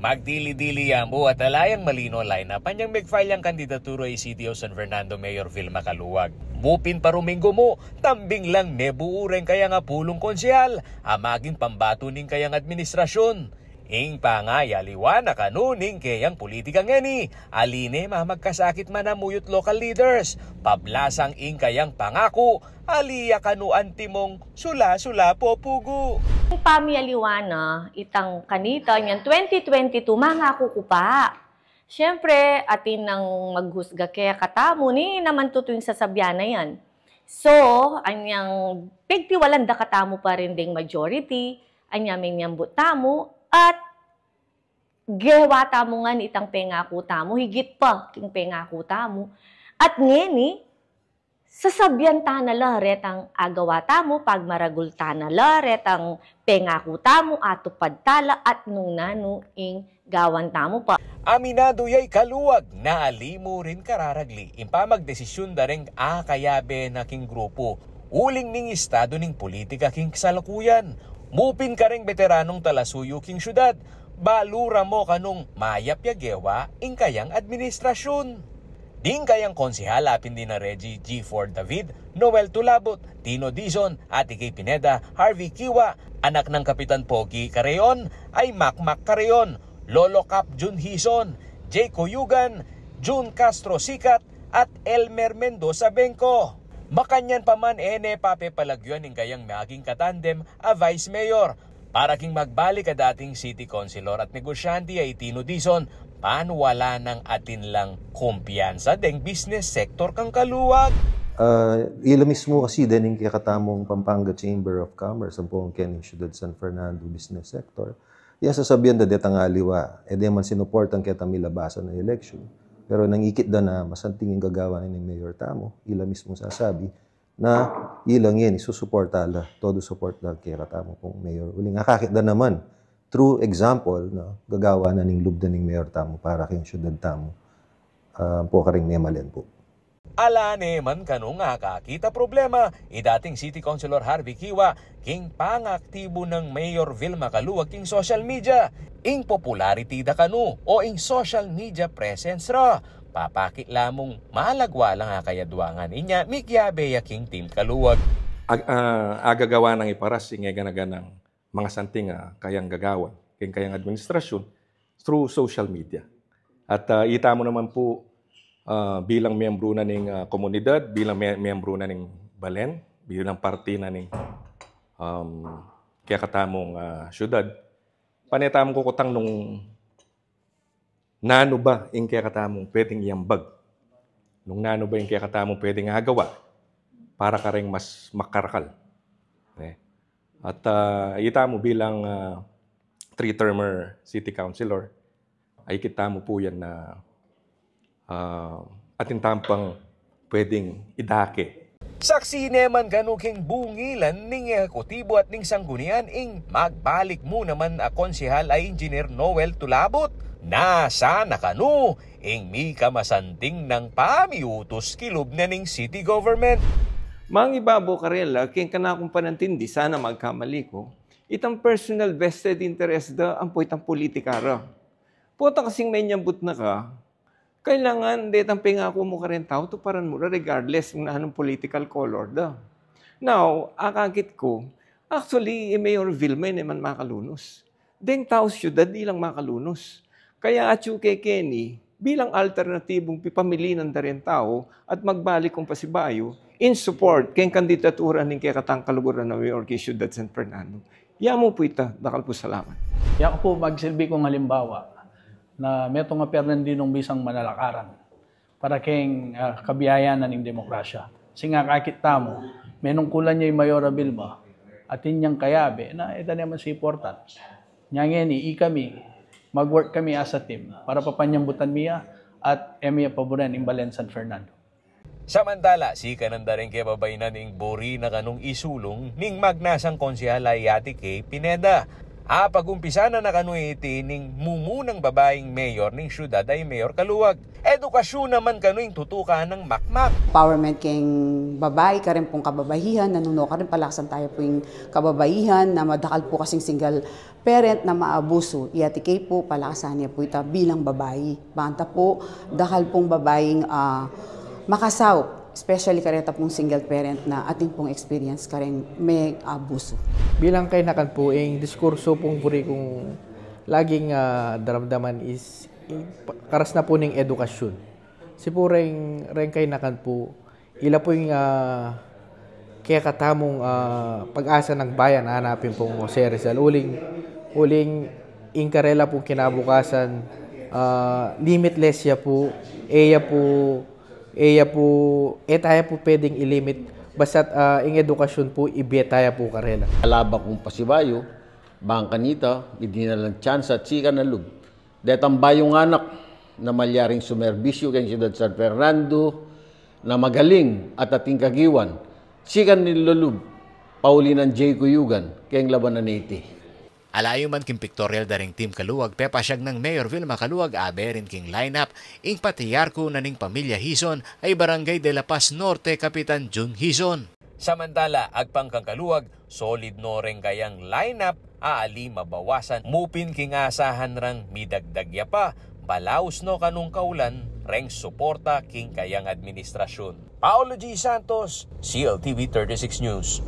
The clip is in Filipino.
Magdili-dili yamo at alayang malino lineup anyang mag-file ang kandidatura ay City of San Fernando Mayor Vilma Caluwag. Mupin paruminggo mo, tambing lang nebuureng kaya nga pulong konsyal, amaging pambato ning kayang administrasyon. Ing pangayaliwan na kanuning kayang politika ngeni, aline mamagkasakit man ang muyot local leaders, pablasang ing kayang pangako, aliya kanu antimong sula-sula po pugo. Pamiyaliwana, itang kanita niyan, 2022, mangako ko pa. Siyempre, atin nang maghusga kaya katamo ni naman tutuwing sasabyan na yan. So, anyang pigtiwalan da katamo pa rin ding majority, anyaming niyambut tamo, at gewata mo nga itang pengako tamo, higit pa king pengako tamo. At ngeni, sasabyan ta na laret ang agawata mo, pag maragulta na laret ang pengakuta mo, atupad tala at nung nano ing gawan tamo pa. Aminado yay Caluwag na alimo rin kararagli. Impamagdesisyon da rin kayabe na king grupo. Uling ning estado ning politika king kasalukuyan. Mupin ka ring veteranong talasuyo king syudad. Balura mo kanong mayap yagewa ing kayang administrasyon. Ding kayang konsihal apin din na Reggie G. Ford David, Noel Tulabot, Tino Dizon, Ate Kay Pineda, Harvey Kiwa, anak ng Kapitan Pogi Careon, ay Makmak Careon, Lolo Cap Jun Hison, Jay Coyugan, Jun Castro Sikat, at Elmer Mendoza Benco. Makanyan pa man pape palagyon ng kayang maging katandem a Vice Mayor. Para king magbalik ka dating City Councilor at negosyante ay Tino Dizon, paano wala ng atin lang kumpiyansa deng business sector kang Caluwag? Ila mismo kasi din yung kakatamong Pampanga Chamber of Commerce ang pong Kening Ciudad San Fernando business sector. Iya sasabihan da detang aliwa, di man sinuportan kita milabasan ng election. Pero nangikit da na masantingin gagawa ng mayor tamo, ila mismo sasabi na ilang yan, isusuporta la, todo support la kaya tamo pong mayor. Uling akakit da naman, true example, no, gagawa na ning lubda ning mayor tamo para kayong syudad tamo. Po karing nemalen po. Ala neman kanong nga kakita problema, dating City Councilor Harvey Kiwa, king pangaktibo ng Mayor Vilma Caluwag king social media, ing popularity da kanu o ing social media presence ra. Papakit lamong malagwa lang kayadwangan inya mikyabe king Team Caluwag. Agagawa ng iparas ing ganaganang mga santing kayang gagawa, kayang administrasyon through social media. At ita mo naman po bilang miyembro na ng komunidad, bilang miyembro na ng Balen, bilang parte na ng kaya katamong syudad, panetamo ko kutang nung nano ba yung kaya katamong pwedeng iyambag? Nung nano ba yung kaya katamong pwedeng agawa para ka rin mas makarakal? At ita mo bilang 3-termer city councilor, ay kita mo po yan na ating tampang pwedeng idake. Saksi neman kanuking bungilan ning ekotibo at ning sanggunian ing magbalik mo naman a konsihal ay Engineer Noel Tulabot. Nasa nakanu ing mi kamasanting ng pamiutos kilob na ning city government. Mang ibabo karela, king kanakong panantindi, sana magkamali ko, itang personal vested interest da ang po itang politika ra. Puta kasing may nyambut na ka, kailangan detang pingako mo ka rin tao to paran mo regardless ng anong political color da. Now, akakit ko, actually, Mayor Vilma naman makalunos. Deng tao syudad ilang makalunos. Kaya atyo kay Kenny, bilang alternatibong pipamilinan na rin tao at magbalik kong pasibayo in support kay kandidatura ng kaya katang kaluguran na Mayor kay Ciudad San Fernando. Yamo po ita, dakal po salamat. Yan po magsilbi kong halimbawa na meto nga Fernandinong bisang manalakaran para kayong kabiyayanan ng demokrasya. Singa kakita mo, menungkulan niya yung Mayora Vilma at inyang kayabe na ito naman si important. Nyangeni, kami, mag-work kami as a team para papanyambutan miya at emiya paboran in Balen San Fernando. Samantala, si kananda rin kaya babay na ning bori na kanong isulong ning magnasang konsihal ay Ate Kay Pineda. Pagumpisa na nakanuiti ning mumunang babaeng mayor ning syudad ay Mayor Kaluwag. Edukasyon naman kanuing tutukan ng makmak. Empowerment king babae ka rin pong kababahihan, nanuno ka rin palaksan tayo po yung kababahihan na madakal po kasing single parent na maabuso. Iatikay po palakasan niya po ita bilang babae. Banta po, dakal pong babaeng makasaw. Especially kareta pong single parent na ating pong experience ka rin may abuso. Bilang kay nakan po, yung diskurso pong puri kong laging daramdaman is karas na po ng edukasyon. Si po rin kay nakan po, ila po yung kaya katamong pag-asa ng bayan, hanapin pong Jose Rizal. Uling inkarela po kinabukasan, limitless ya po, tayo po pwedeng ilimit basta't ang edukasyon po tayo po karela. Alaba kong pasibayo, bang kanita, hindi na lang chance at sika na lug. Detang bayong anak na malyaring sumerbisyo kay Ciudad San Fernando na magaling at ating kagiwan, sika nilulub, paulinan J. Kuyugan, kayang labanan iti. Alayo man king pictorial daring Team Kaluwag, pepasyag ng Mayor Vilma Kaluwag, aberin king lineup, ing patiyarko na ning pamilya Hison ay Barangay de la Paz Norte, Kapitan Jun Hison. Samantala, agpang kang Kaluwag, solid no rin kayang lineup, aali mabawasan, mupin king asahan rang midagdagya pa, balaos no kanung kaulan, reng suporta king kayang administrasyon. Paolo G. Santos, CLTV 36 News.